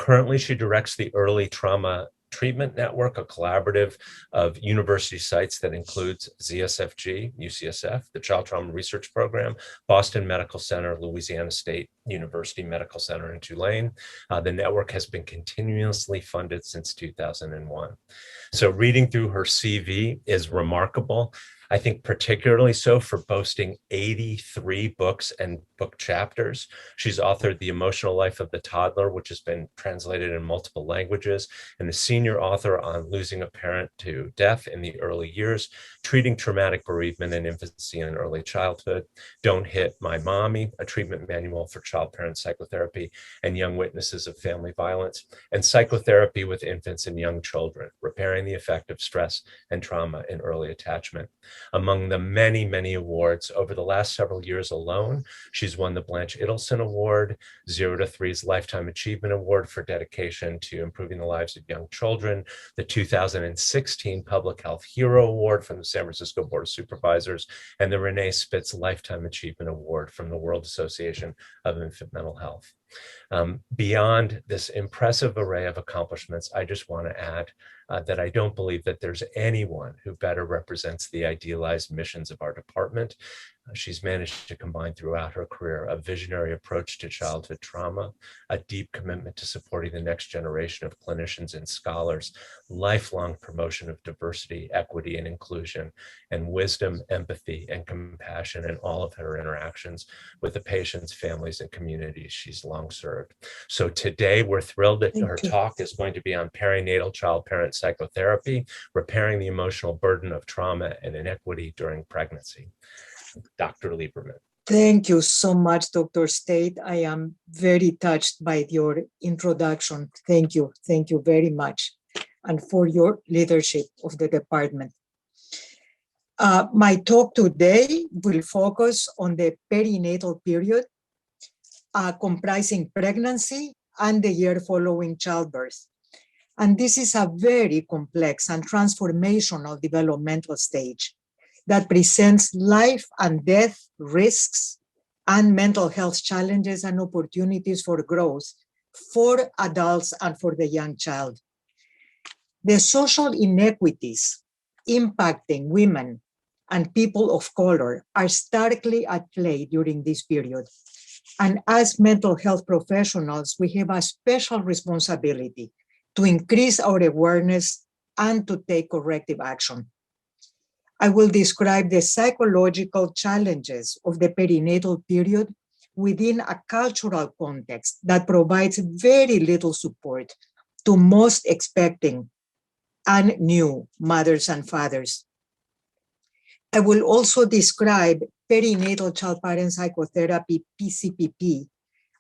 Currently, she directs the Early Trauma Treatment Network, a collaborative of university sites that includes ZSFG, UCSF, the Child Trauma Research Program, Boston Medical Center, Louisiana State University Medical Center in Tulane. The network has been continuously funded since 2001. So reading through her CV is remarkable. I think particularly so for boasting 83 books and book chapters. She's authored The Emotional Life of the Toddler, which has been translated in multiple languages, and the senior author on Losing a Parent to Death in the Early Years, Treating Traumatic Bereavement in Infancy and Early Childhood, Don't Hit My Mommy, a treatment manual for child-parent psychotherapy and young witnesses of family violence, and Psychotherapy with Infants and Young Children, Repairing the Effect of Stress and Trauma in Early Attachment. Among the many, many awards over the last several years alone, she's won the Blanche Idelson Award, 0 to 3's Lifetime Achievement Award for dedication to improving the lives of young children, the 2016 Public Health Hero Award from the San Francisco Board of Supervisors, and the Renee Spitz Lifetime Achievement Award from the World Association of Infant Mental Health. Beyond this impressive array of accomplishments, I just want to add that I don't believe that there's anyone who better represents the idealized missions of our department. She's managed to combine throughout her career a visionary approach to childhood trauma, a deep commitment to supporting the next generation of clinicians and scholars, lifelong promotion of diversity, equity, and inclusion, and wisdom, empathy, and compassion in all of her interactions with the patients, families, and communities she's long served. So today we're thrilled that her talk is going to be on perinatal child-parent psychotherapy, repairing the emotional burden of trauma and inequity during pregnancy. Dr. Lieberman. Thank you so much, Dr. State. I am very touched by your introduction. Thank you. Thank you very much. And for your leadership of the department. My talk today will focus on the perinatal period, comprising pregnancy and the year following childbirth. And this is a very complex and transformational developmental stage that presents life and death risks and mental health challenges and opportunities for growth for adults and for the young child. The social inequities impacting women and people of color are starkly at play during this period. And as mental health professionals, we have a special responsibility to increase our awareness and to take corrective action. I will describe the psychological challenges of the perinatal period within a cultural context that provides very little support to most expecting and new mothers and fathers. I will also describe perinatal child-parent psychotherapy, PCPP,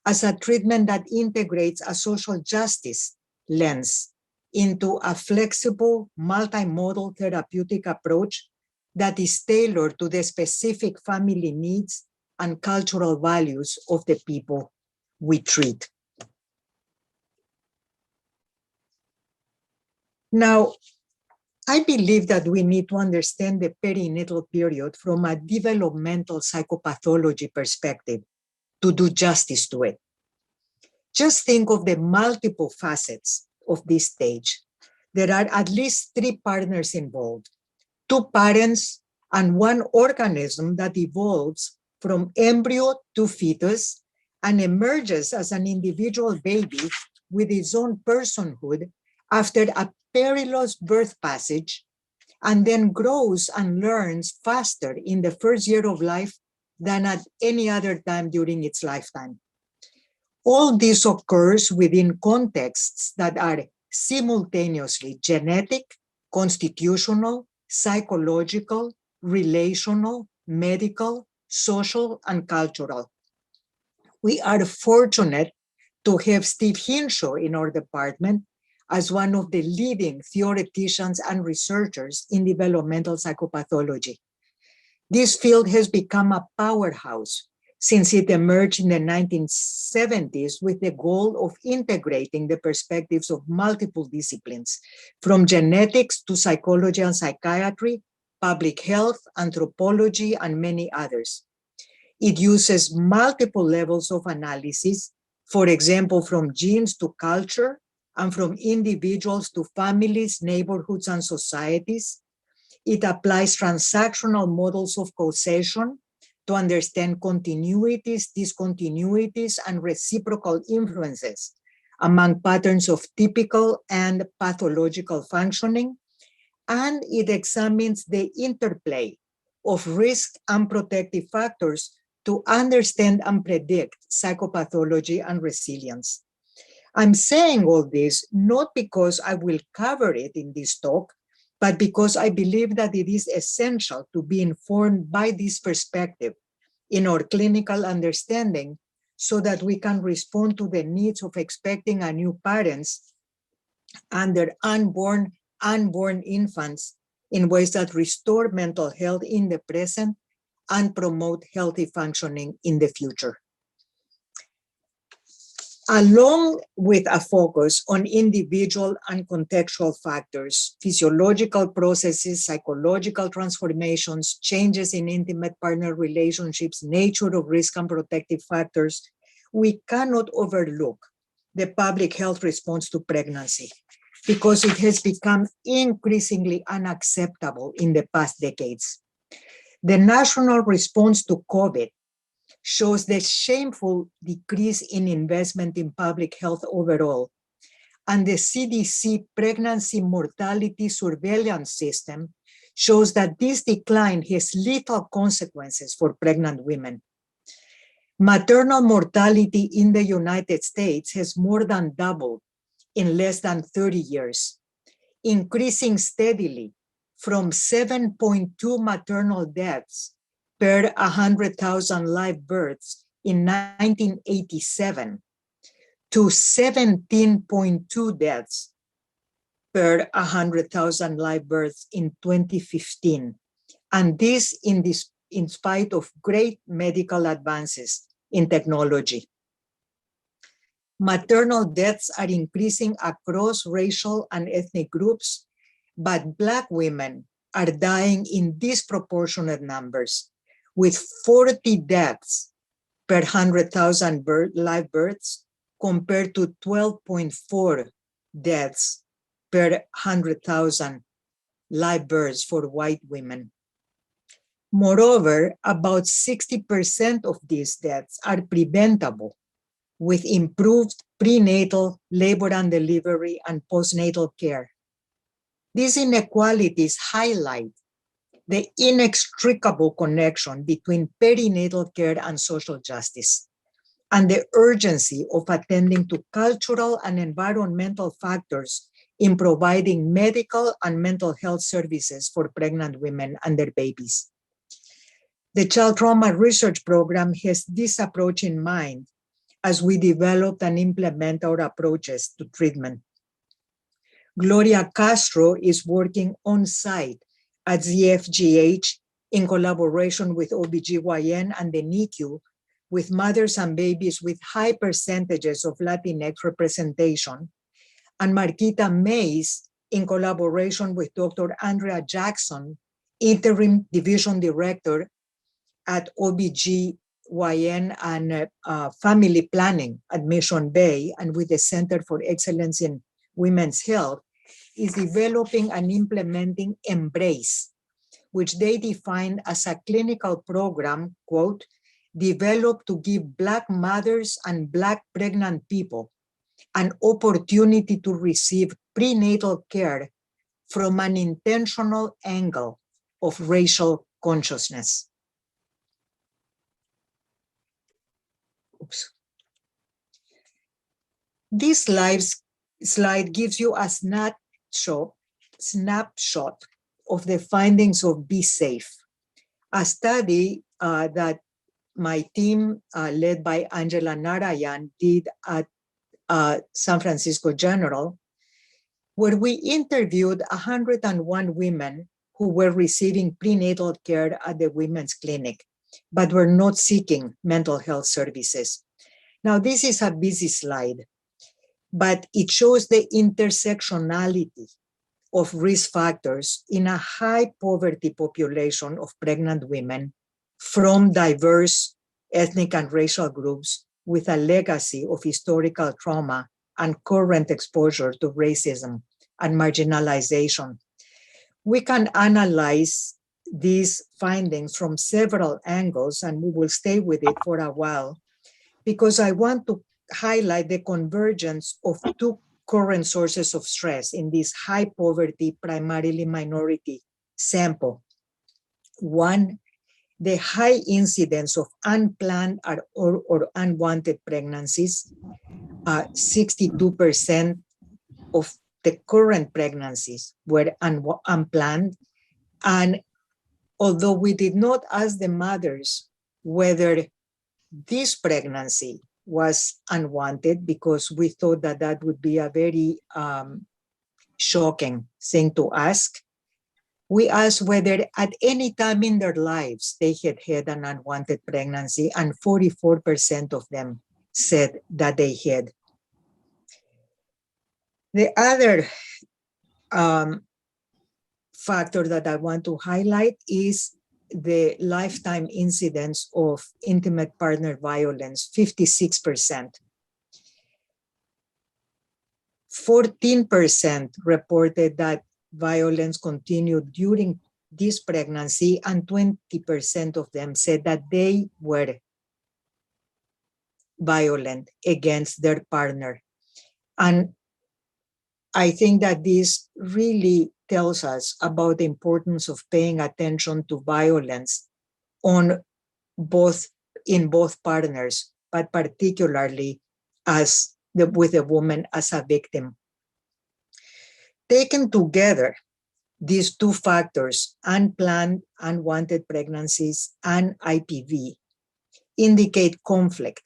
as a treatment that integrates a social justice lens into a flexible, multimodal therapeutic approach that is tailored to the specific family needs and cultural values of the people we treat. Now, I believe that we need to understand the perinatal period from a developmental psychopathology perspective to do justice to it. Just think of the multiple facets of this stage. There are at least 3 partners involved, 2 parents, and 1 organism that evolves from embryo to fetus and emerges as an individual baby with its own personhood after a perilous birth passage, and then grows and learns faster in the first year of life than at any other time during its lifetime. All this occurs within contexts that are simultaneously genetic, constitutional, psychological, relational, medical, social, and cultural. We are fortunate to have Steve Hinshaw in our department as one of the leading theoreticians and researchers in developmental psychopathology. This field has become a powerhouse since it emerged in the 1970s with the goal of integrating the perspectives of multiple disciplines, from genetics to psychology and psychiatry, public health, anthropology, and many others. It uses multiple levels of analysis For example, from genes to culture, and from individuals to families, neighborhoods, and societies. It applies transactional models of causation to understand continuities, discontinuities, and reciprocal influences among patterns of typical and pathological functioning. And it examines the interplay of risk and protective factors to understand and predict psychopathology and resilience. I'm saying all this not because I will cover it in this talk, but because I believe that it is essential to be informed by this perspective in our clinical understanding so that we can respond to the needs of expecting and new parents and their unborn infants in ways that restore mental health in the present and promote healthy functioning in the future. Along with a focus on individual and contextual factors, physiological processes, psychological transformations, changes in intimate partner relationships, nature of risk and protective factors, we cannot overlook the public health response to pregnancy because it has become increasingly unacceptable in the past decades. The national response to COVID shows the shameful decrease in investment in public health overall. And the CDC pregnancy mortality surveillance system shows that this decline has lethal consequences for pregnant women. Maternal mortality in the United States has more than doubled in less than 30 years, increasing steadily from 7.2 maternal deaths per 100,000 live births in 1987 to 17.2 deaths per 100,000 live births in 2015. And this in spite of great medical advances in technology. Maternal deaths are increasing across racial and ethnic groups, but Black women are dying in disproportionate numbers, with 40 deaths per 100,000 live births compared to 12.4 deaths per 100,000 live births for white women. Moreover, about 60% of these deaths are preventable with improved prenatal, labor and delivery, and postnatal care. These inequalities highlight the inextricable connection between perinatal care and social justice, and the urgency of attending to cultural and environmental factors in providing medical and mental health services for pregnant women and their babies. The Child Trauma Research Program has this approach in mind as we develop and implement our approaches to treatment. Gloria Castro is working on site at ZFGH in collaboration with OBGYN and the NICU with mothers and babies with high percentages of Latinx representation, and Marquita Mays in collaboration with Dr. Andrea Jackson, interim division director at OBGYN and family planning at Mission Bay, and with the Center for Excellence in Women's Health, is developing and implementing Embrace, which they define as a clinical program, quote, developed to give Black mothers and Black pregnant people an opportunity to receive prenatal care from an intentional angle of racial consciousness. Oops. This slide gives you a snapshot of the findings of Be Safe, a study that my team, led by Angela Narayan, did at San Francisco General, where we interviewed 101 women who were receiving prenatal care at the women's clinic, but were not seeking mental health services. Now, this is a busy slide, but it shows the intersectionality of risk factors in a high poverty population of pregnant women from diverse ethnic and racial groups with a legacy of historical trauma and current exposure to racism and marginalization. We can analyze these findings from several angles, and we will stay with it for a while, because I want to highlight the convergence of two current sources of stress in this high poverty, primarily minority sample. One, the high incidence of unplanned or unwanted pregnancies. 62% of the current pregnancies were unplanned. And although we did not ask the mothers whether this pregnancy was unwanted, because we thought that that would be a very shocking thing to ask, we asked whether at any time in their lives they had had an unwanted pregnancy, and 44% of them said that they had. The other factor that I want to highlight is the lifetime incidence of intimate partner violence, 56%. 14% reported that violence continued during this pregnancy, and 20% of them said that they were violent against their partner. And I think that this really tells us about the importance of paying attention to violence in both partners, but particularly with the woman as a victim. Taken together, these two factors, unplanned, unwanted pregnancies, and IPV, indicate conflict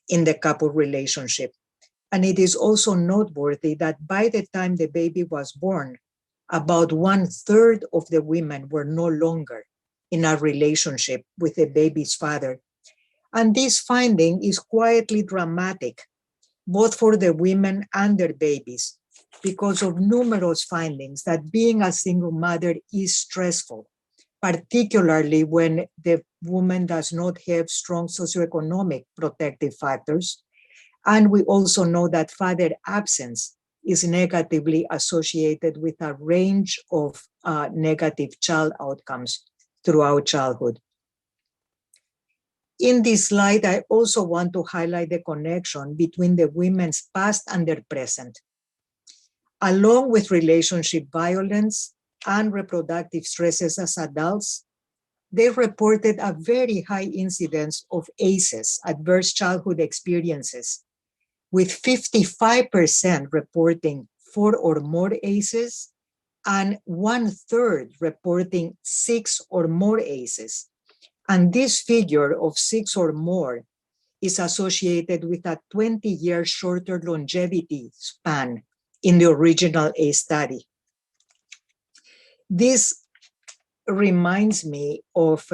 in the couple relationship. And it is also noteworthy that by the time the baby was born, about 1/3 of the women were no longer in a relationship with the baby's father. And this finding is quietly dramatic, both for the women and their babies, because of numerous findings that being a single mother is stressful, particularly when the woman does not have strong socioeconomic protective factors. And we also know that father absence is negatively associated with a range of negative child outcomes throughout childhood. In this slide, I also want to highlight the connection between the women's past and their present. Along with relationship violence and reproductive stresses as adults, they reported a very high incidence of ACEs, adverse childhood experiences, with 55% reporting 4 or more ACEs and 1/3 reporting 6 or more ACEs. And this figure of 6 or more is associated with a 20-year shorter longevity span in the original ACE study. This reminds me of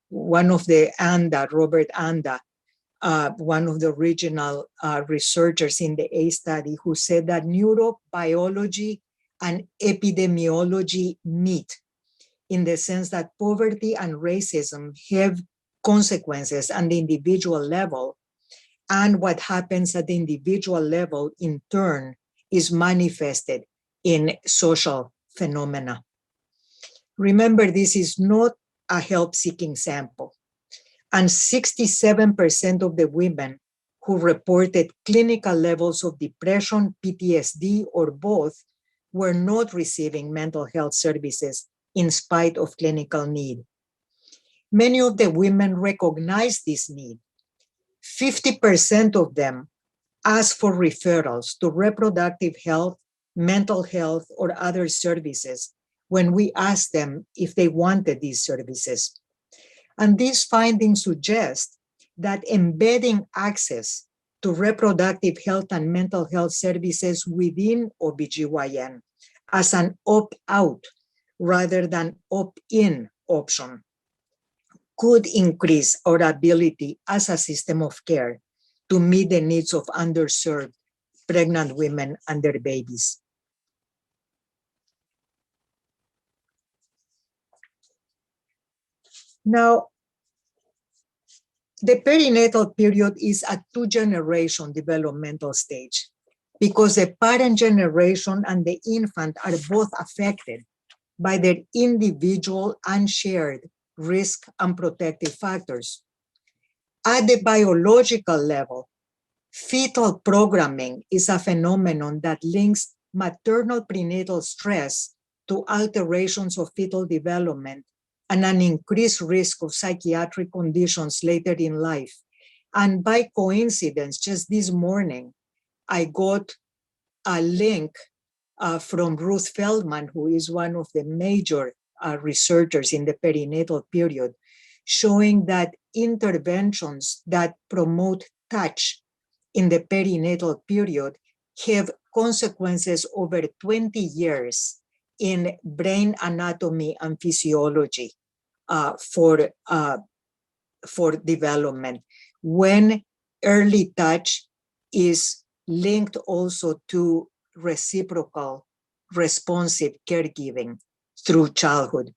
one of the Robert Anda, one of the original researchers in the ACE study, who said that neurobiology and epidemiology meet, in the sense that poverty and racism have consequences at the individual level, and what happens at the individual level in turn is manifested in social phenomena. Remember, this is not a help-seeking sample, and 67% of the women who reported clinical levels of depression, PTSD, or both were not receiving mental health services in spite of clinical need. Many of the women recognized this need. 50% of them asked for referrals to reproductive health, mental health, or other services when we asked them if they wanted these services. And these findings suggest that embedding access to reproductive health and mental health services within OBGYN as an opt-out rather than opt-in option could increase our ability as a system of care to meet the needs of underserved pregnant women and their babies. Now, The perinatal period is a two-generation developmental stage because the parent generation and the infant are both affected by their individual and shared risk and protective factors. At the biological level, fetal programming is a phenomenon that links maternal prenatal stress to alterations of fetal development and an increased risk of psychiatric conditions later in life. And by coincidence, just this morning, I got a link from Ruth Feldman, who is one of the major researchers in the perinatal period, showing that interventions that promote touch in the perinatal period have consequences over 20 years in brain anatomy and physiology for development, when early touch is linked also to reciprocal responsive caregiving through childhood.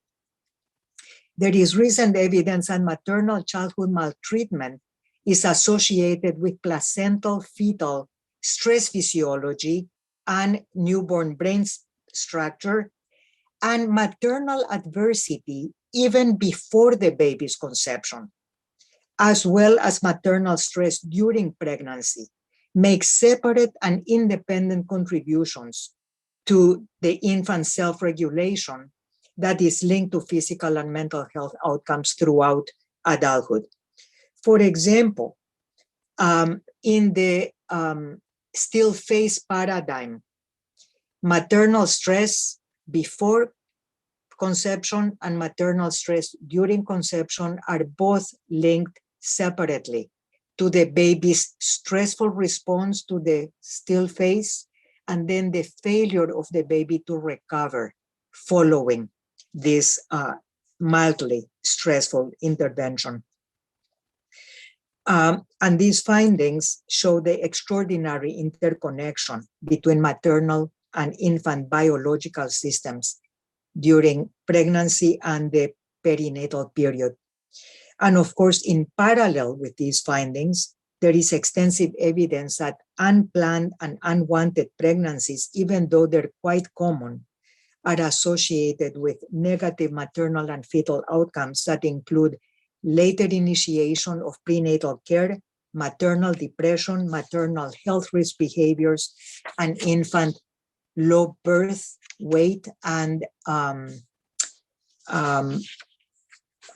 There is recent evidence that maternal childhood maltreatment is associated with placental fetal stress physiology and newborn brain structure, and maternal adversity even before the baby's conception, as well as maternal stress during pregnancy, make separate and independent contributions to the infant's self-regulation that is linked to physical and mental health outcomes throughout adulthood. For example, in the still phase paradigm, maternal stress before conception and maternal stress during conception are both linked separately to the baby's stressful response to the still phase, and then the failure of the baby to recover following this mildly stressful intervention. And these findings show the extraordinary interconnection between maternal and infant biological systems during pregnancy and the perinatal period. And of course, in parallel with these findings, there is extensive evidence that unplanned and unwanted pregnancies, even though they're quite common, are associated with negative maternal and fetal outcomes that include later initiation of prenatal care, maternal depression, maternal health risk behaviors, and infant low birth weight and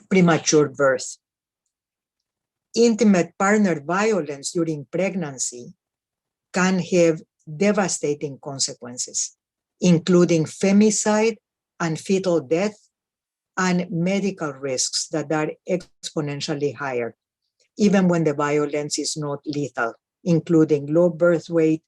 premature birth. Intimate partner violence during pregnancy can have devastating consequences, including femicide and fetal death, and medical risks that are exponentially higher, even when the violence is not lethal, including low birth weight,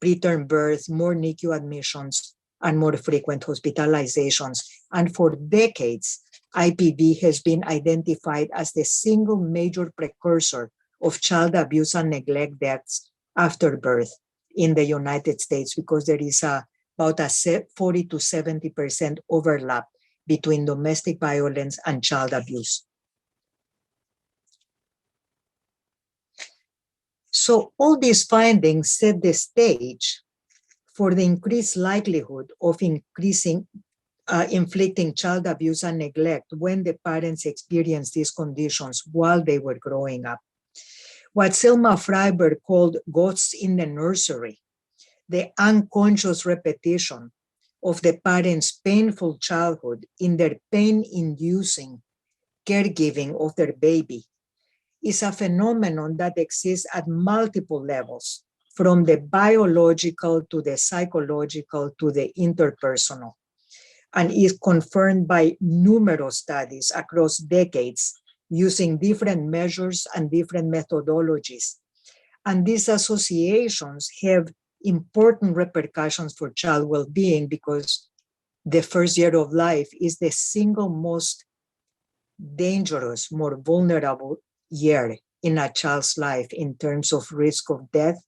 preterm birth, more NICU admissions, and more frequent hospitalizations. And for decades, IPV has been identified as the single major precursor of child abuse and neglect deaths after birth in the United States, because there is about a 40 to 70% overlap between domestic violence and child abuse. So all these findings set the stage for the increased likelihood of inflicting child abuse and neglect when the parents experience these conditions while they were growing up. What Selma Freiberg called ghosts in the nursery, the unconscious repetition of the parents' painful childhood in their pain-inducing caregiving of their baby, is a phenomenon that exists at multiple levels, from the biological to the psychological to the interpersonal, and is confirmed by numerous studies across decades using different measures and different methodologies. And these associations have important repercussions for child well-being, because the first year of life is the single most dangerous, more vulnerable year in a child's life in terms of risk of death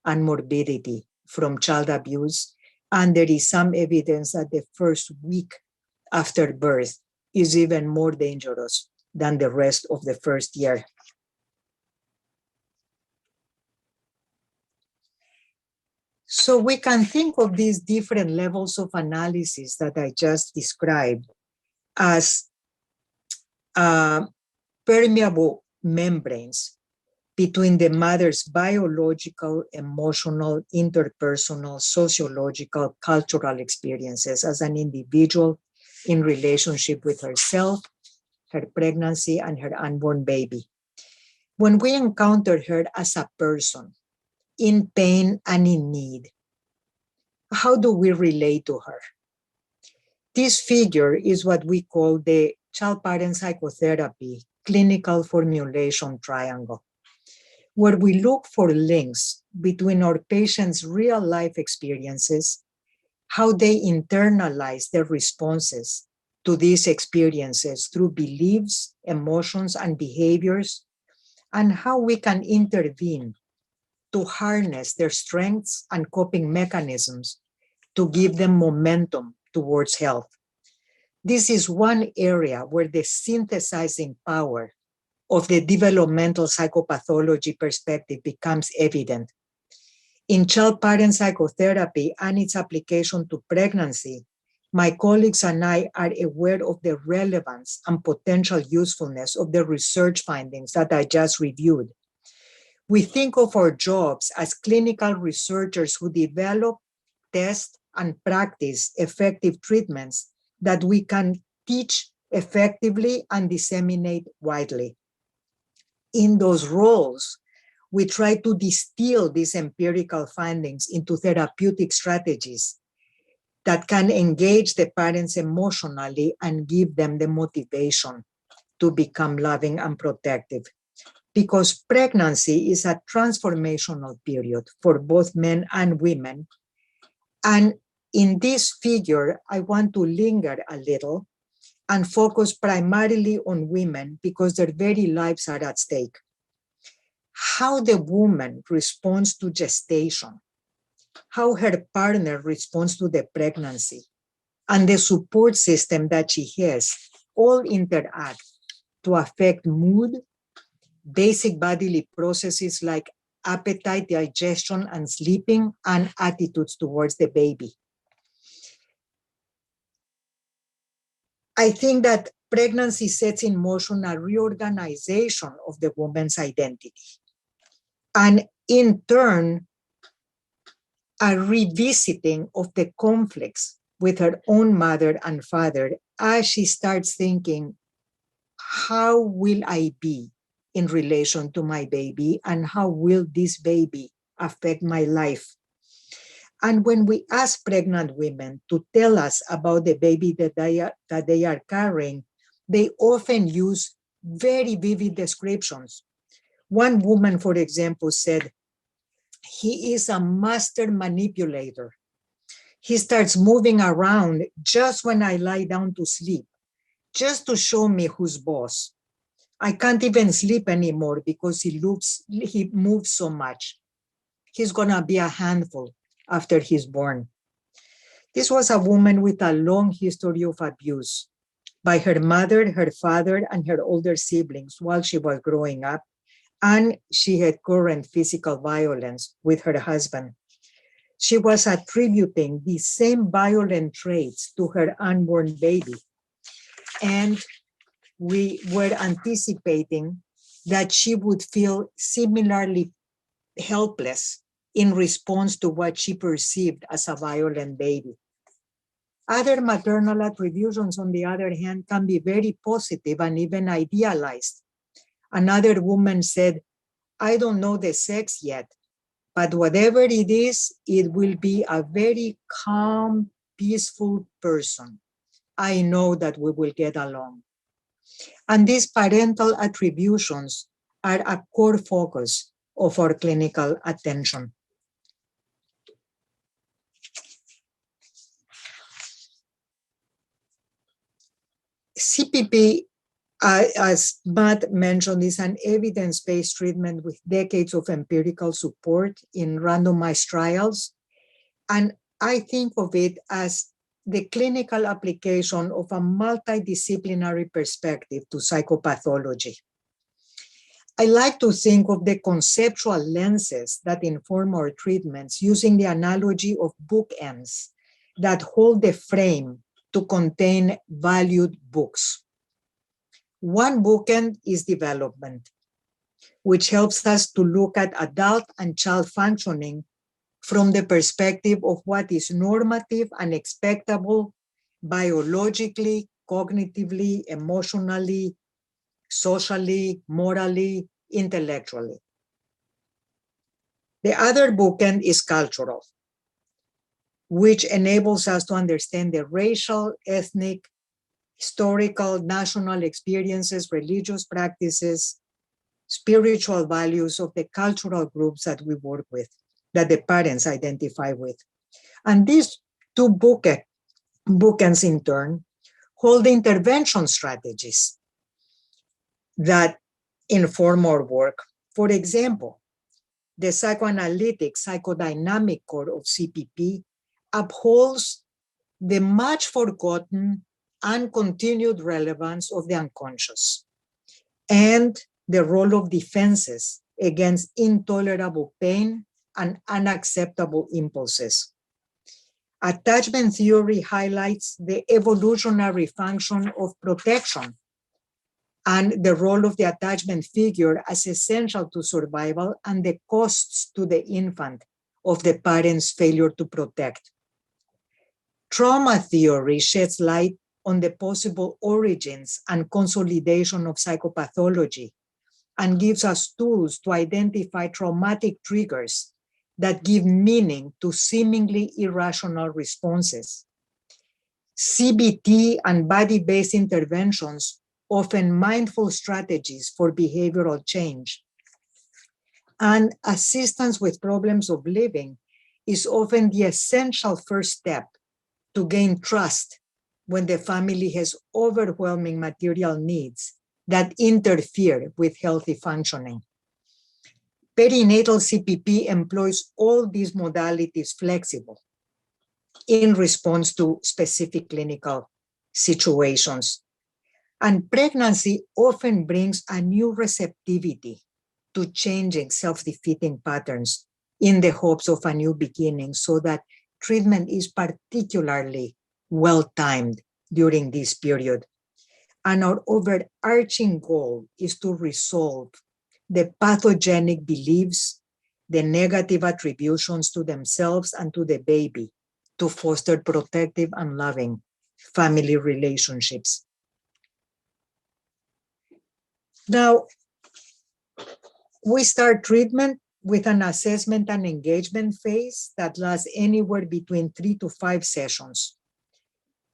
and morbidity from child abuse. And there is some evidence that the first week after birth is even more dangerous than the rest of the first year. So we can think of these different levels of analysis that I just described as permeable membranes between the mother's biological, emotional, interpersonal, sociological, cultural experiences as an individual in relationship with herself, her pregnancy, and her unborn baby. When we encounter her as a person in pain and in need, how do we relate to her? This figure is what we call the Child-Parent Psychotherapy clinical formulation triangle, where we look for links between our patients' real life experiences, how they internalize their responses to these experiences through beliefs, emotions, and behaviors, and how we can intervene to harness their strengths and coping mechanisms to give them momentum towards health. This is one area where the synthesizing power of the developmental psychopathology perspective becomes evident. In child-parent psychotherapy and its application to pregnancy, my colleagues and I are aware of the relevance and potential usefulness of the research findings that I just reviewed. We think of our jobs as clinical researchers who develop, test, and practice effective treatments that we can teach effectively and disseminate widely. In those roles, we try to distill these empirical findings into therapeutic strategies that can engage the parents emotionally and give them the motivation to become loving and protective. Because pregnancy is a transformational period for both men and women. And in this figure, I want to linger a little and focus primarily on women because their very lives are at stake. How the woman responds to gestation, how her partner responds to the pregnancy, and the support system that she has all interact to affect mood, basic bodily processes like appetite, digestion, and sleeping, and attitudes towards the baby. I think that pregnancy sets in motion a reorganization of the woman's identity, and in turn, a revisiting of the conflicts with her own mother and father as she starts thinking, how will I be in relation to my baby, and how will this baby affect my life? And when we ask pregnant women to tell us about the baby that they are carrying, they often use very vivid descriptions. One woman, for example, said, "He is a master manipulator. He starts moving around just when I lie down to sleep, just to show me who's boss. I can't even sleep anymore because he moves so much. He's gonna be a handful after he's born." This was a woman with a long history of abuse by her mother, her father, and her older siblings while she was growing up, and she had current physical violence with her husband. She was attributing the same violent traits to her unborn baby, and we were anticipating that she would feel similarly helpless in response to what she perceived as a violent baby. Other maternal attributions, on the other hand, can be very positive and even idealized. Another woman said, "I don't know the sex yet, but whatever it is, it will be a very calm, peaceful person. I know that we will get along." And these parental attributions are a core focus of our clinical attention. CPP, as Matt mentioned, is an evidence-based treatment with decades of empirical support in randomized trials. And I think of it as the clinical application of a multidisciplinary perspective to psychopathology. I like to think of the conceptual lenses that inform our treatments using the analogy of bookends that hold the frame to contain valued books. One bookend is development, which helps us to look at adult and child functioning from the perspective of what is normative and expectable biologically, cognitively, emotionally, socially, morally, intellectually. The other bookend is cultural, which enables us to understand the racial, ethnic, historical, national experiences, religious practices, spiritual values of the cultural groups that we work with, that the parents identify with. And these two bookends in turn hold the intervention strategies that inform our work. For example, the psychoanalytic psychodynamic core of CPP upholds the much forgotten and continued relevance of the unconscious and the role of defenses against intolerable pain and unacceptable impulses. Attachment theory highlights the evolutionary function of protection and the role of the attachment figure as essential to survival and the costs to the infant of the parent's failure to protect. Trauma theory sheds light on the possible origins and consolidation of psychopathology and gives us tools to identify traumatic triggers that give meaning to seemingly irrational responses. CBT and body-based interventions offer mindful strategies for behavioral change. And assistance with problems of living is often the essential first step to gain trust when the family has overwhelming material needs that interfere with healthy functioning. Perinatal CPP employs all these modalities flexible in response to specific clinical situations. And pregnancy often brings a new receptivity to changing self-defeating patterns in the hopes of a new beginning, so that treatment is particularly well-timed during this period. And our overarching goal is to resolve the pathogenic beliefs, the negative attributions to themselves and to the baby, to foster protective and loving family relationships. Now, we start treatment with an assessment and engagement phase that lasts anywhere between 3 to 5 sessions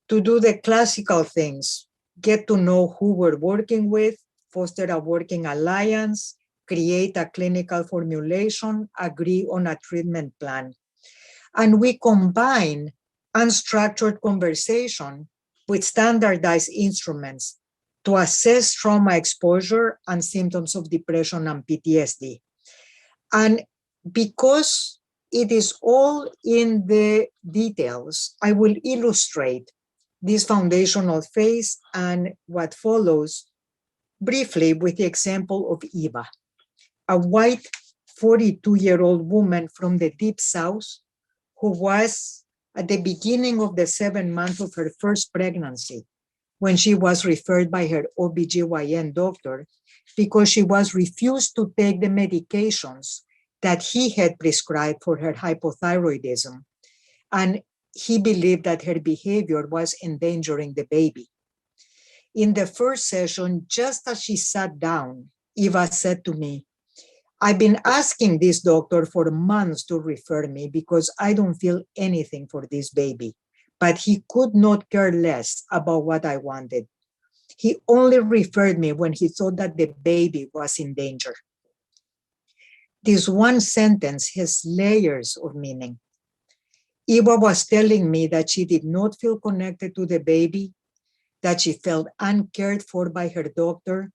to do the classical things: get to know who we're working with, foster a working alliance, create a clinical formulation, agree on a treatment plan. And we combine unstructured conversation with standardized instruments to assess trauma exposure and symptoms of depression and PTSD. And because it is all in the details, I will illustrate this foundational phase and what follows briefly with the example of Eva, a white 42-year-old woman from the Deep South who was at the beginning of the 7th month of her first pregnancy when she was referred by her OBGYN doctor because she was refused to take the medications that he had prescribed for her hypothyroidism. And he believed that her behavior was endangering the baby. In the first session, just as she sat down, Eva said to me, "I've been asking this doctor for months to refer me because I don't feel anything for this baby, but he could not care less about what I wanted. He only referred me when he thought that the baby was in danger." This one sentence has layers of meaning. Eva was telling me that she did not feel connected to the baby, that she felt uncared for by her doctor,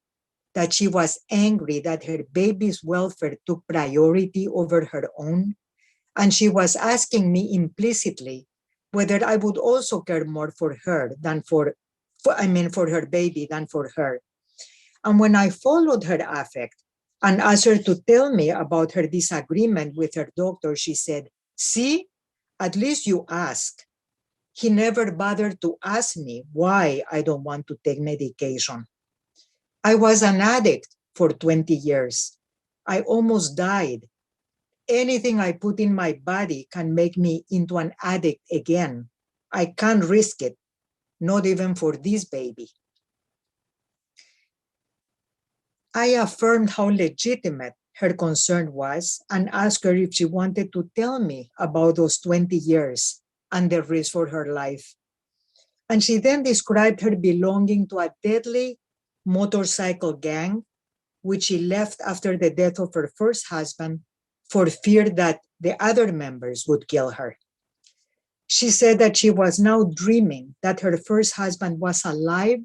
that she was angry that her baby's welfare took priority over her own, and she was asking me implicitly whether I would also care more for her than for her baby than for her. And when I followed her affect, and asked her to tell me about her disagreement with her doctor. She said, "See, at least you ask." He never bothered to ask me why I don't want to take medication. I was an addict for 20 years. I almost died. Anything I put in my body can make me into an addict again. I can't risk it, not even for this baby. I affirmed how legitimate her concern was and asked her if she wanted to tell me about those 20 years and the risk for her life. And she then described her belonging to a deadly motorcycle gang, which she left after the death of her first husband for fear that the other members would kill her. She said that she was now dreaming that her first husband was alive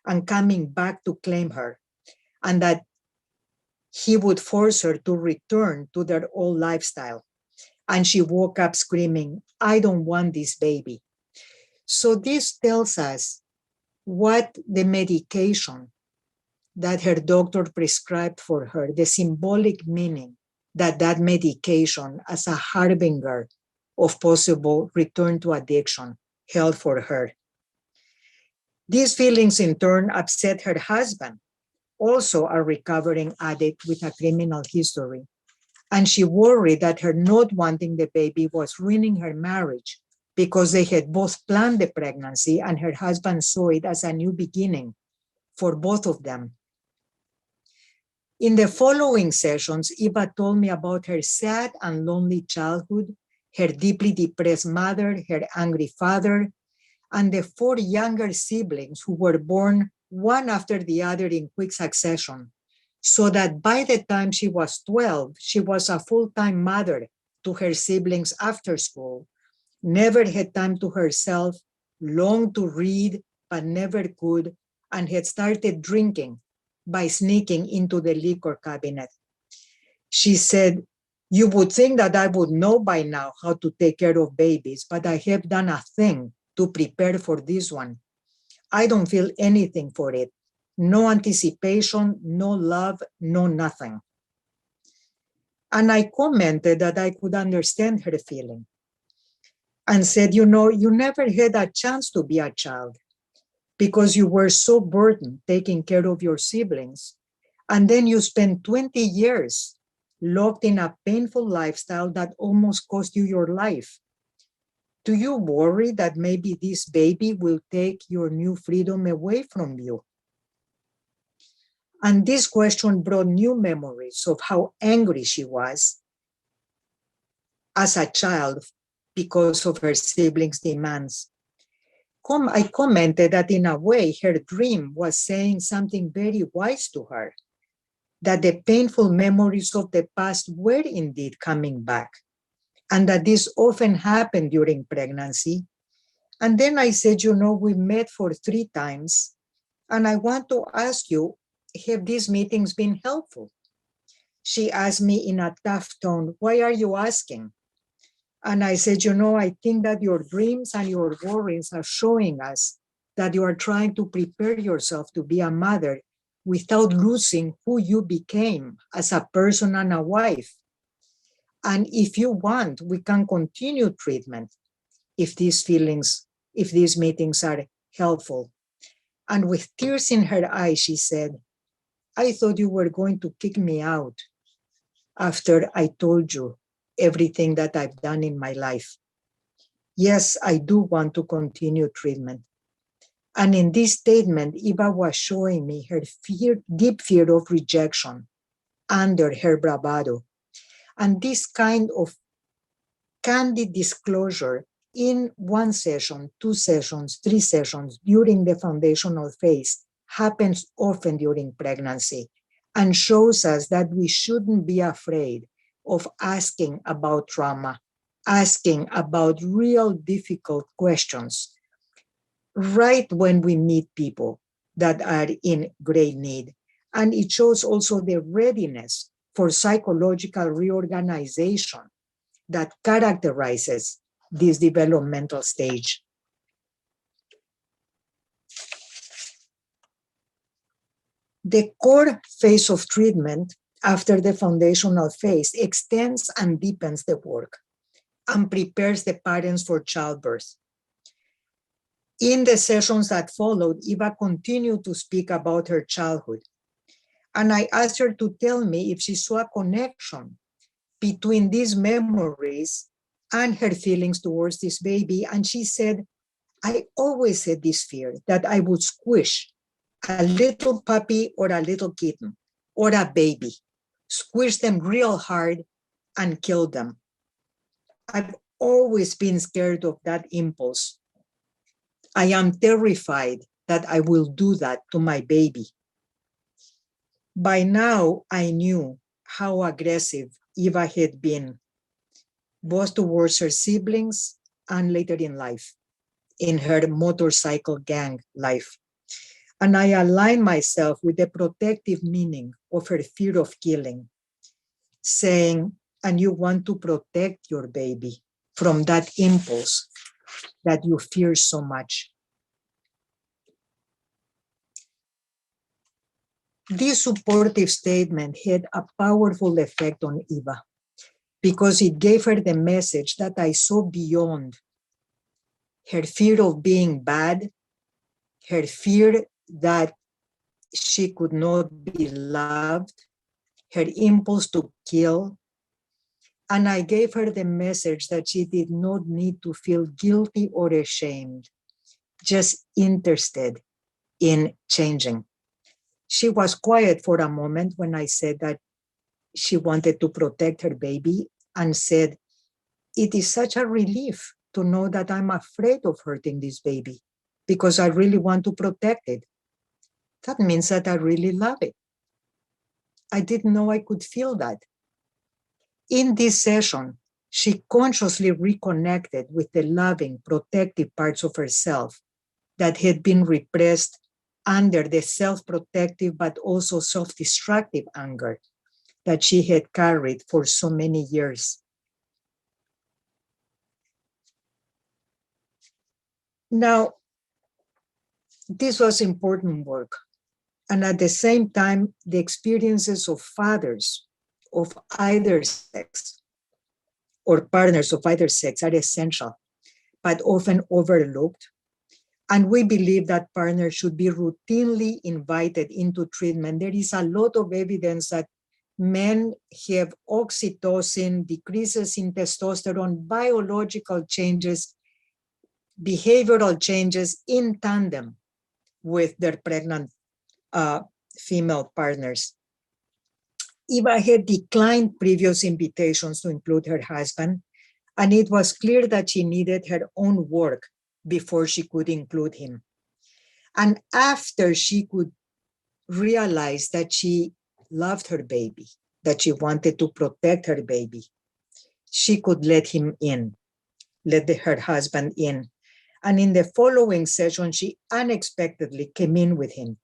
and coming back to claim her, and that he would force her to return to their old lifestyle. And she woke up screaming, "I don't want this baby." So this tells us what the medication that her doctor prescribed for her, the symbolic meaning that that medication as a harbinger of possible return to addiction held for her. These feelings in turn upset her husband, also a recovering addict with a criminal history. And she worried that her not wanting the baby was ruining her marriage because they had both planned the pregnancy and her husband saw it as a new beginning for both of them. In the following sessions, Eva told me about her sad and lonely childhood, her deeply depressed mother, her angry father, and the 4 younger siblings who were born one after the other in quick succession, so that by the time she was 12, she was a full-time mother to her siblings after school, never had time to herself, longed to read, but never could, and had started drinking by sneaking into the liquor cabinet. She said, "You would think that I would know by now how to take care of babies, but I have done a thing to prepare for this one. I don't feel anything for it. No anticipation, no love, no nothing." And I commented that I could understand her feeling and said, "You know, you never had a chance to be a child because you were so burdened taking care of your siblings. And then you spent 20 years locked in a painful lifestyle that almost cost you your life. Do you worry that maybe this baby will take your new freedom away from you?" And this question brought new memories of how angry she was as a child because of her siblings' demands. I commented that in a way, her dream was saying something very wise to her, that the painful memories of the past were indeed coming back, and that this often happened during pregnancy. And then I said, "You know, we met for 3 times, and I want to ask you, have these meetings been helpful?" She asked me in a tough tone, "Why are you asking?" And I said, "You know, I think that your dreams and your worries are showing us that you are trying to prepare yourself to be a mother without losing who you became as a person and a wife. And if you want, we can continue treatment if these meetings are helpful." And with tears in her eyes, she said, "I thought you were going to kick me out after I told you everything that I've done in my life. Yes, I do want to continue treatment." And in this statement, Eva was showing me her deep fear of rejection under her bravado. And this kind of candid disclosure in 1 session, 2 sessions, 3 sessions during the foundational phase happens often during pregnancy and shows us that we shouldn't be afraid of asking about trauma, asking about real difficult questions right when we meet people that are in great need. And it shows also the readiness for psychological reorganization that characterizes this developmental stage. The core phase of treatment after the foundational phase extends and deepens the work and prepares the parents for childbirth. In the sessions that followed, Eva continued to speak about her childhood. And I asked her to tell me if she saw a connection between these memories and her feelings towards this baby. And she said, I always had this fear that I would squish a little puppy or a little kitten or a baby, squish them real hard and kill them. I've always been scared of that impulse. I am terrified that I will do that to my baby. By now, I knew how aggressive Eva had been, both towards her siblings and later in life, in her motorcycle gang life. And I aligned myself with the protective meaning of her fear of killing, saying, and you want to protect your baby from that impulse that you fear so much. This supportive statement had a powerful effect on Eva because it gave her the message that I saw beyond her fear of being bad, her fear that she could not be loved, her impulse to kill. And I gave her the message that she did not need to feel guilty or ashamed, just interested in changing. She was quiet for a moment when I said that she wanted to protect her baby and said, it is such a relief to know that I'm afraid of hurting this baby because I really want to protect it. That means that I really love it. I didn't know I could feel that. In this session, she consciously reconnected with the loving, protective parts of herself that had been repressed under the self-protective but also self-destructive anger that she had carried for so many years. Now, this was important work. And at the same time, the experiences of fathers of either sex or partners of either sex are essential, but often overlooked. And we believe that partners should be routinely invited into treatment. There is a lot of evidence that men have oxytocin, decreases in testosterone, biological changes, behavioral changes in tandem with their pregnant female partners. Eva had declined previous invitations to include her husband, and it was clear that she needed her own work before she could include him. And after she could realize that she loved her baby, that she wanted to protect her baby, she could let him in, let her husband in. And in the following session, she unexpectedly came in with him.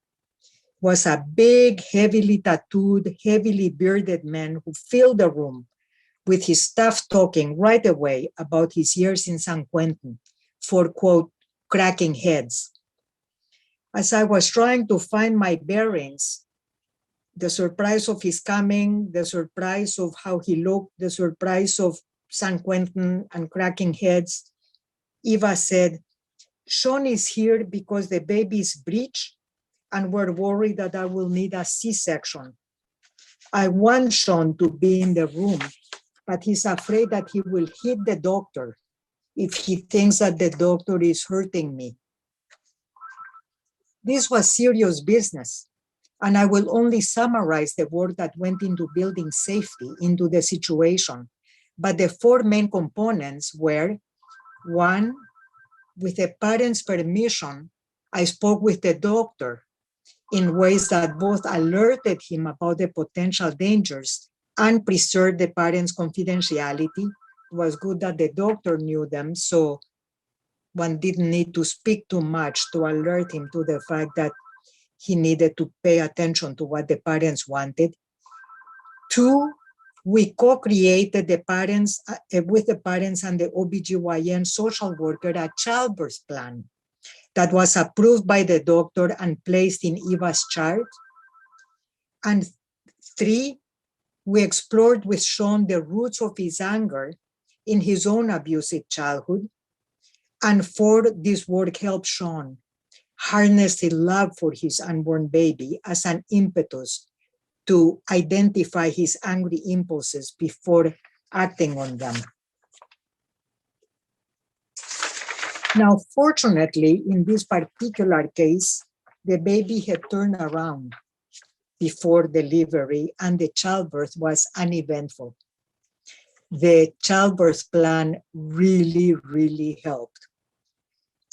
Was a big, heavily tattooed, heavily bearded man who filled the room with his staff talking right away about his years in San Quentin for, quote, cracking heads. As I was trying to find my bearings, the surprise of his coming, the surprise of how he looked, the surprise of San Quentin and cracking heads, Eva said, Sean is here because the baby is breech and we're worried that I will need a C-section. I want Sean to be in the room, but he's afraid that he will hit the doctor if he thinks that the doctor is hurting me. This was serious business, and I will only summarize the work that went into building safety into the situation. But the four main components were, one, with the parent's permission, I spoke with the doctor in ways that both alerted him about the potential dangers and preserved the parent's confidentiality. It was good that the doctor knew them, so one didn't need to speak too much to alert him to the fact that he needed to pay attention to what the parents wanted. Two, we co-created the parents, with the parents and the OBGYN social worker, a childbirth plan that was approved by the doctor and placed in Eva's chart. And three, We explored with Sean the roots of his anger in his own abusive childhood. And for this work helped Sean harness his love for his unborn baby as an impetus to identify his angry impulses before acting on them. Now, fortunately, in this particular case, the baby had turned around before delivery and the childbirth was uneventful. The childbirth plan really, really helped.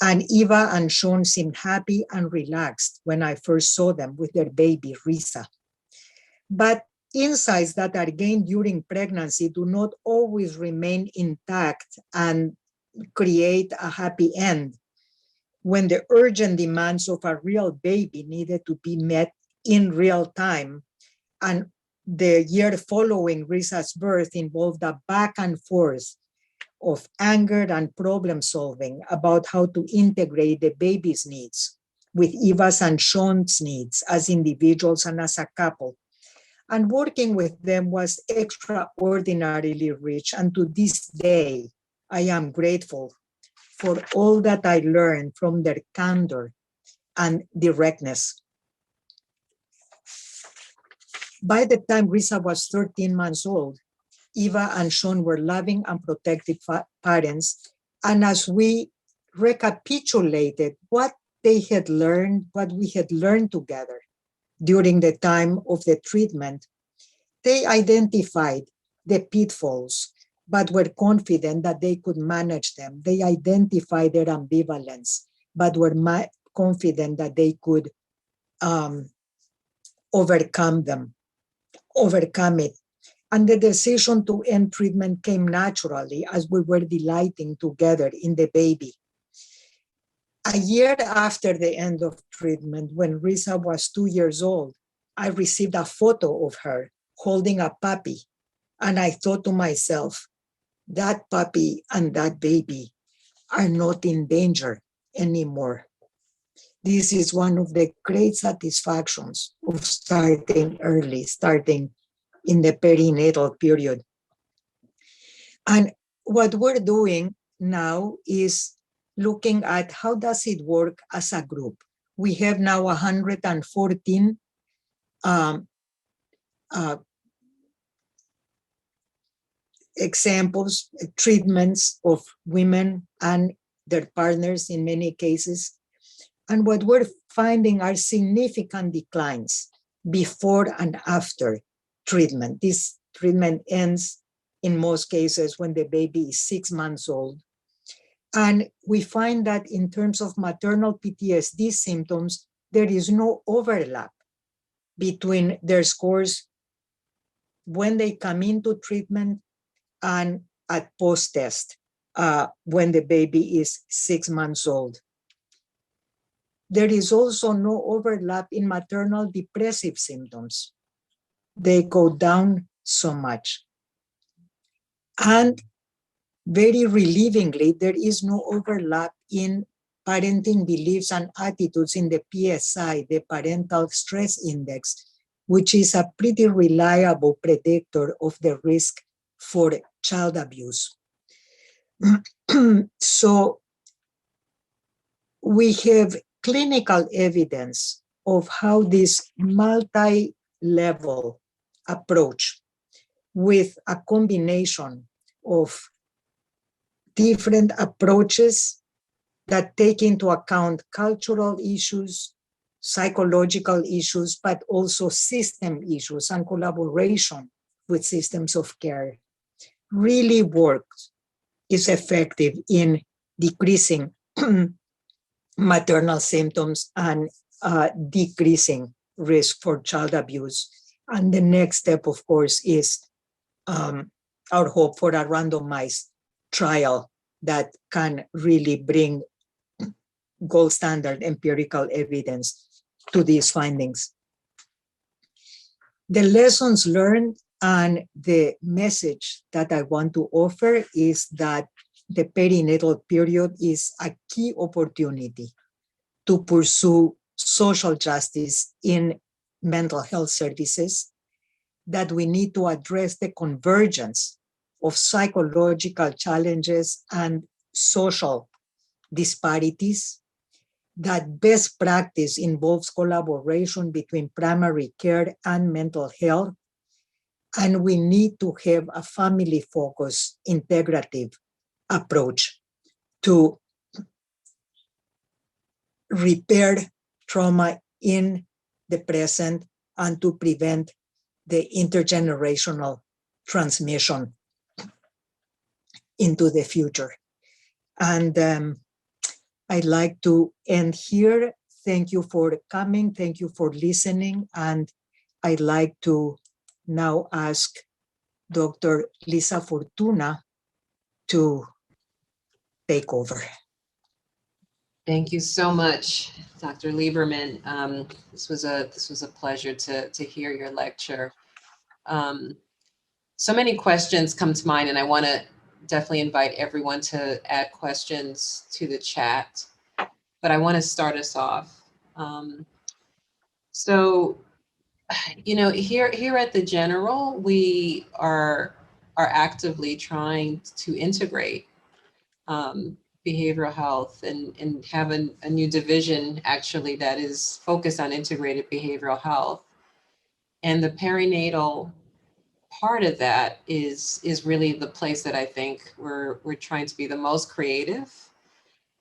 And Eva and Sean seemed happy and relaxed when I first saw them with their baby, Risa. But insights that are gained during pregnancy do not always remain intact and create a happy end when the urgent demands of a real baby needed to be met in real time. And the year following Risa's birth involved a back and forth of anger and problem solving about how to integrate the baby's needs with Eva's and Sean's needs as individuals and as a couple. And working with them was extraordinarily rich. And to this day, I am grateful for all that I learned from their candor and directness. By the time Risa was 13 months old, Eva and Sean were loving and protective parents. And as we recapitulated what they had learned, what we had learned together during the time of the treatment, they identified the pitfalls, but were confident that they could manage them. They identified their ambivalence, but were confident that they could overcome it. And the decision to end treatment came naturally as we were delighting together in the baby. A year after the end of treatment, when Risa was 2 years old, I received a photo of her holding a puppy. And I thought to myself, that puppy and that baby are not in danger anymore. This is one of the great satisfactions of starting early, starting in the perinatal period. And what we're doing now is looking at how does it work as a group. We have now 114 examples, treatments of women and their partners in many cases. And what we're finding are significant declines before and after treatment. This treatment ends in most cases when the baby is 6 months old. And we find that in terms of maternal PTSD symptoms, there is no overlap between their scores when they come into treatment and at post-test when the baby is 6 months old. There is also no overlap in maternal depressive symptoms. They go down so much. And very relievingly, there is no overlap in parenting beliefs and attitudes in the PSI, the Parental Stress Index, which is a pretty reliable predictor of the risk for child abuse. So we have clinical evidence of how this multi-level approach with a combination of different approaches that take into account cultural issues, psychological issues, but also system issues and collaboration with systems of care really works, is effective in decreasing maternal symptoms and decreasing risk for child abuse. And the next step, of course, is our hope for a randomized trial that can really bring gold standard empirical evidence to these findings. The lessons learned and the message that I want to offer is that the perinatal period is a key opportunity to pursue social justice in mental health services. that we need to address the convergence of psychological challenges and social disparities, that best practice involves collaboration between primary care and mental health, and we need to have a family-focused, integrative approach to repair trauma in the present and to prevent the intergenerational transmission into the future. And I'd like to end here. Thank you for coming. Thank you for listening. And I'd like to now ask Dr. Lisa Fortuna to take over. Thank you so much, Dr. Lieberman. This was a pleasure to hear your lecture. So many questions come to mind, and I want to definitely invite everyone to add questions to the chat. But I want to start us off. So, you know, here at the General, we are actively trying to integrate behavioral health and have a new division actually that is focused on integrated behavioral health. And the perinatal part of that is really the place that I think we're trying to be the most creative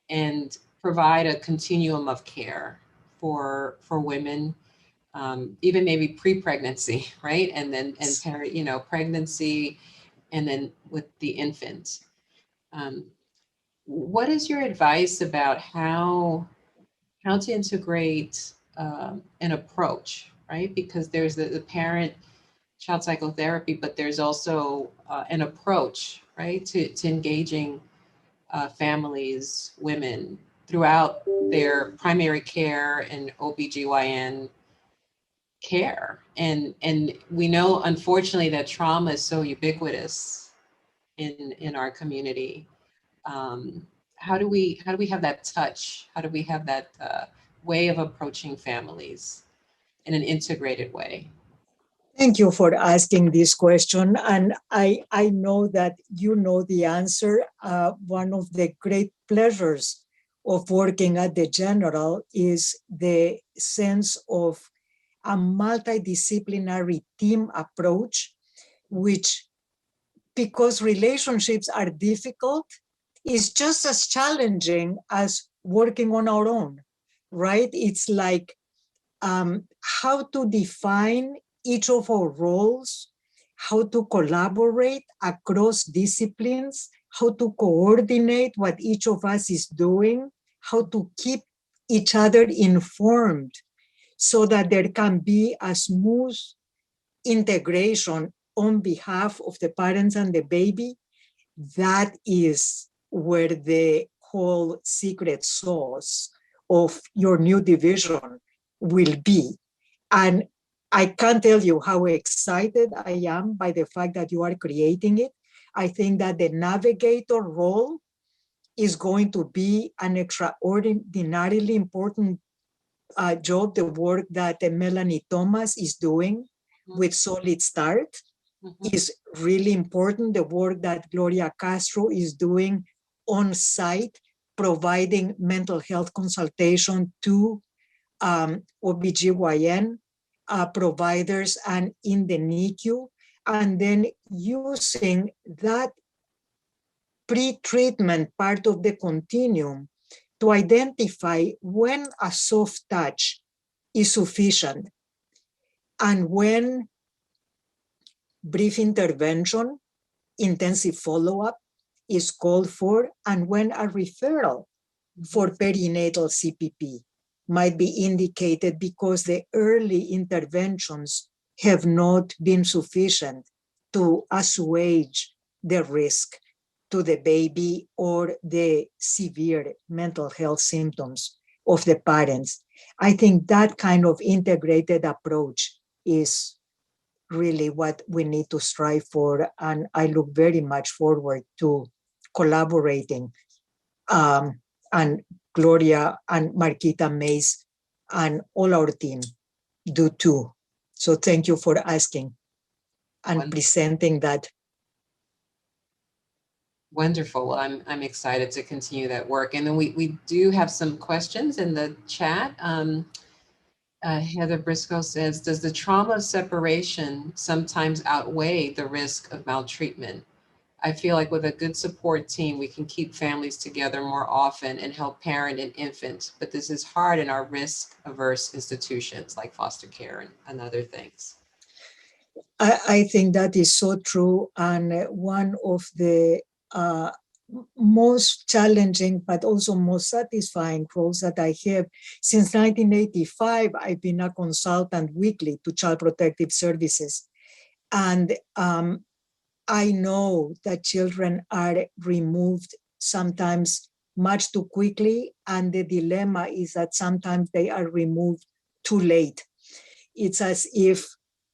and provide a continuum of care for women, even maybe pre-pregnancy, right? And then pregnancy, and then with the infant. What is your advice about how to integrate an approach, right? Because there's the parent child psychotherapy, but there's also an approach, right, to engaging families, women throughout their primary care and OBGYN care. And we know, unfortunately, that trauma is so ubiquitous in our community. How do we have that touch? How do we have that way of approaching families in an integrated way? Thank you for asking this question. And I know that you know the answer. One of the great pleasures of working at the General is the sense of a multidisciplinary team approach, which, because relationships are difficult, is just as challenging as working on our own, right? It's like how to define each of our roles, how to collaborate across disciplines, how to coordinate what each of us is doing, how to keep each other informed so that there can be a smooth integration on behalf of the parents and the baby. That is where the whole secret sauce of your new division will be. And I can't tell you how excited I am by the fact that you are creating it. I think that the navigator role is going to be an extraordinarily important job, the work that Melanie Thomas is doing with Solid Start is really important. The work that Gloria Castro is doing on site, providing mental health consultation to OBGYN providers and in the NICU, and then using that pre-treatment part of the continuum to identify when a soft touch is sufficient and when brief intervention, intensive follow-up is called for, and when a referral for perinatal CPP might be indicated because the early interventions have not been sufficient to assuage the risk to the baby or the severe mental health symptoms of the parents. I think that kind of integrated approach is really what we need to strive for, and I look very much forward to collaborating. And Gloria and Marquita Mays and all our team do too. So thank you for asking. and presenting that. Wonderful. Well, I'm excited to continue that work. And then we do have some questions in the chat. Heather Briscoe says, does the trauma of separation sometimes outweigh the risk of maltreatment? I feel like with a good support team, we can keep families together more often and help parent and infant, but this is hard in our risk-averse institutions like foster care and other things. I think that is so true. And one of the most challenging, but also most satisfying roles that I have. Since 1985, I've been a consultant weekly to Child Protective Services. And I know that children are removed sometimes much too quickly. And the dilemma is that sometimes they are removed too late. It's as if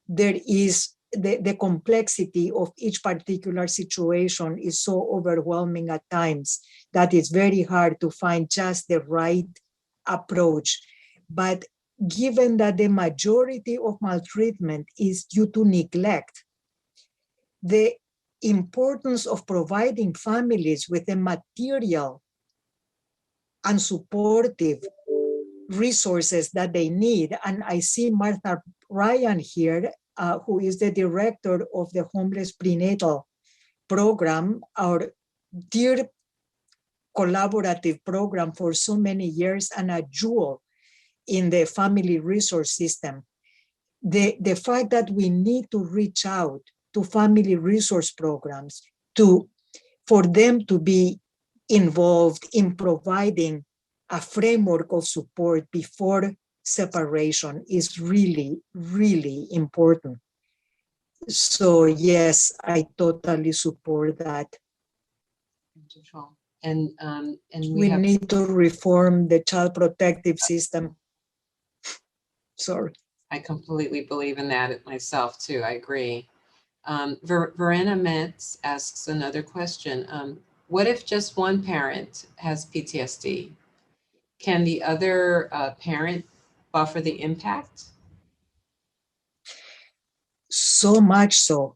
there is the complexity of each particular situation is so overwhelming at times that it's very hard to find just the right approach. But given that the majority of maltreatment is due to neglect, the importance of providing families with the material and supportive resources that they need. And I see Martha Ryan here, who is the director of the Homeless Prenatal Program, our dear collaborative program for so many years and a jewel in the family resource system. The fact that we need to reach out to family resource programs for them to be involved in providing a framework of support before separation is really, really important. So yes, I totally support that. Wonderful. And we need to reform the child protective system. Sorry. I completely believe in that myself too. I agree. Verena Metz asks another question. What if just one parent has PTSD? Can the other parent buffer the impact? So much so.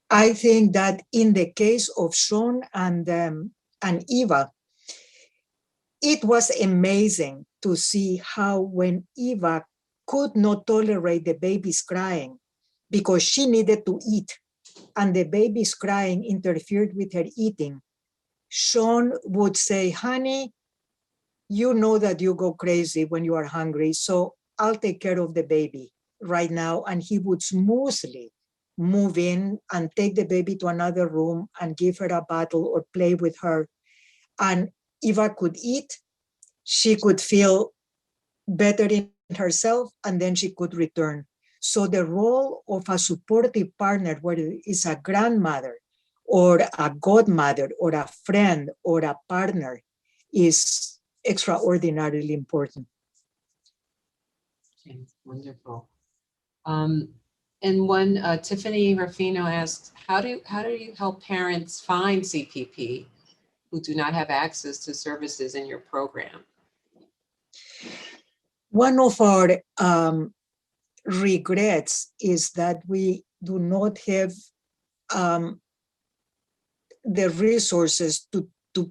I think that in the case of Sean and Eva, it was amazing to see how when Eva could not tolerate the baby's crying because she needed to eat and the baby's crying interfered with her eating, Sean would say, honey, you know that you go crazy when you are hungry, so I'll take care of the baby right now. And he would smoothly move in and take the baby to another room and give her a bottle or play with her. And Eva could eat, she could feel better in herself, and then she could return. So the role of a supportive partner, whether it is a grandmother or a godmother or a friend or a partner, is extraordinarily important. Okay, wonderful. And one, Tiffany Ruffino asks, how do you help parents find CPP who do not have access to services in your program? One of our regrets is that we do not have the resources to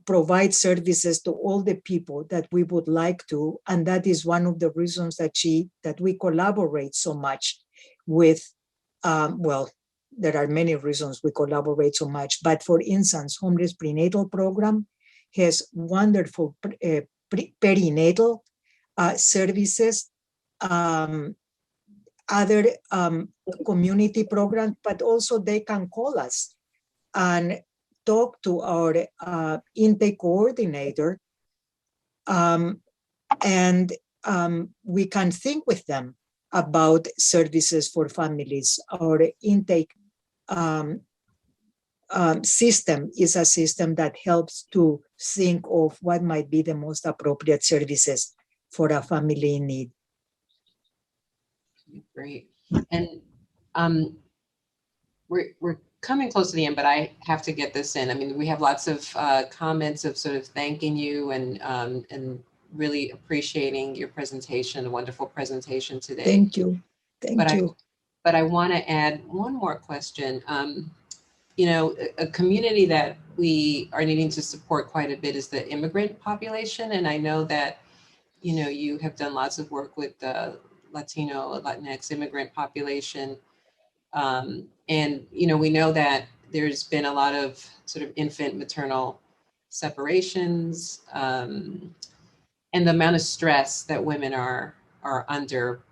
provide services to all the people that we would like to. And that is one of the reasons that we collaborate so much with, well, there are many reasons we collaborate so much, but for instance, Homeless Prenatal Program has wonderful perinatal services, other community programs, but also they can call us and talk to our intake coordinator, and we can think with them about services for families. Our intake system is a system that helps to think of what might be the most appropriate services for a family in need. Great. And we're coming close to the end, but I have to get this in. I mean, we have lots of comments of sort of thanking you and really appreciating your presentation, a wonderful presentation today. Thank you. Thank you. But I want to add one more question. You know, a community that we are needing to support quite a bit is the immigrant population. And I know that, you know, you have done lots of work with the Latino, Latinx immigrant population. And, you know, we know that there's been a lot of sort of infant maternal separations, and the amount of stress that women are under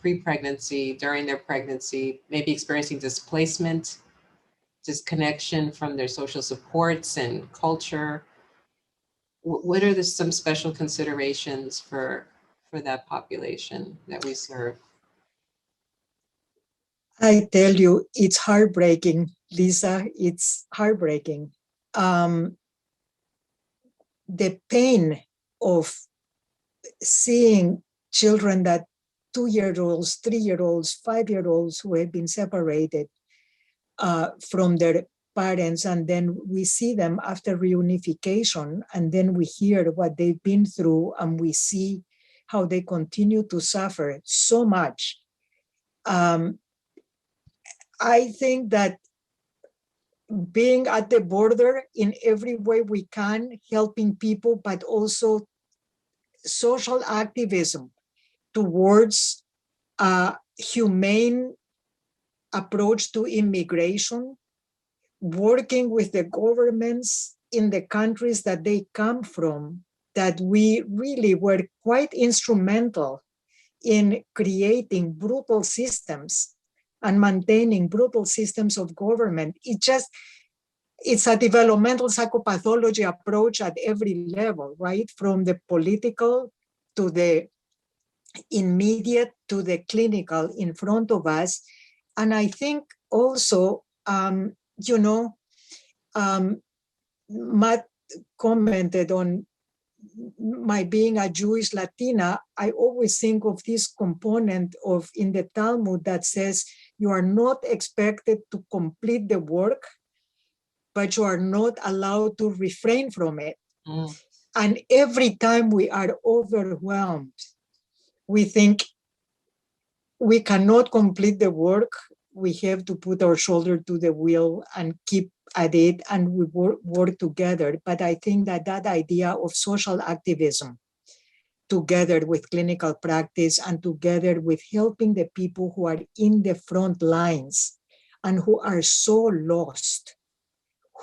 pre-pregnancy, during their pregnancy, maybe experiencing displacement, disconnection from their social supports and culture. What are some special considerations for that population that we serve? I tell you, it's heartbreaking, Lisa. It's heartbreaking. The pain of seeing children that 2-year-olds, 3-year-olds, 5-year-olds who have been separated from their parents, and then we see them after reunification, and then we hear what they've been through, and we see how they continue to suffer so much. I think that being at the border in every way we can, helping people, but also social activism towards a humane approach to immigration, working with the governments in the countries that they come from, that we really were quite instrumental in creating brutal systems and maintaining brutal systems of government. It's a developmental psychopathology approach at every level, right? From the political to the immediate to the clinical in front of us. And I think also, you know, Matt commented on my being a Jewish Latina. I always think of this component of in the Talmud that says you are not expected to complete the work, but you are not allowed to refrain from it. And every time we are overwhelmed, we think we cannot complete the work. We have to put our shoulder to the wheel and keep at it, and we work together. But I think that idea of social activism, together with clinical practice and together with helping the people who are in the front lines and who are so lost,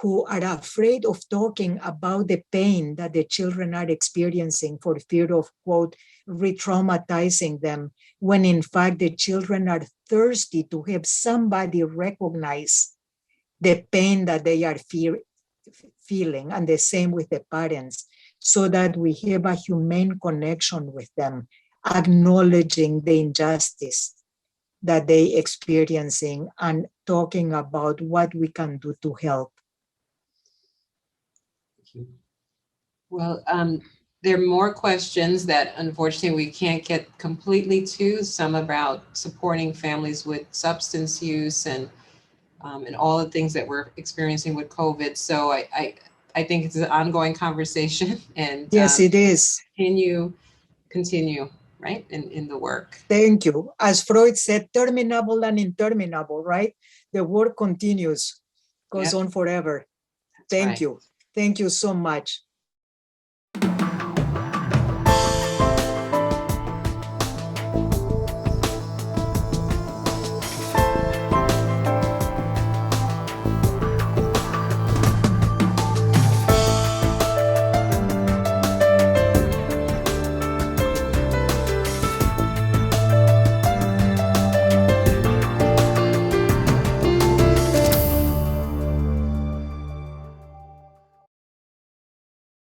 who are afraid of talking about the pain that the children are experiencing for fear of, quote, re-traumatizing them, when in fact the children are thirsty to have somebody recognize the pain that they are feeling, and the same with the parents, so that we have a humane connection with them, acknowledging the injustice that they experiencing and talking about what we can do to help. Well, there are more questions that unfortunately we can't get completely to, some about supporting families with substance use and all the things that we're experiencing with COVID. So I think it's an ongoing conversation, and yes, it is. Continue, right, in the work. Thank you. As Freud said, terminable and interminable, right? The work continues, goes on forever. Thank you. Thank you so much.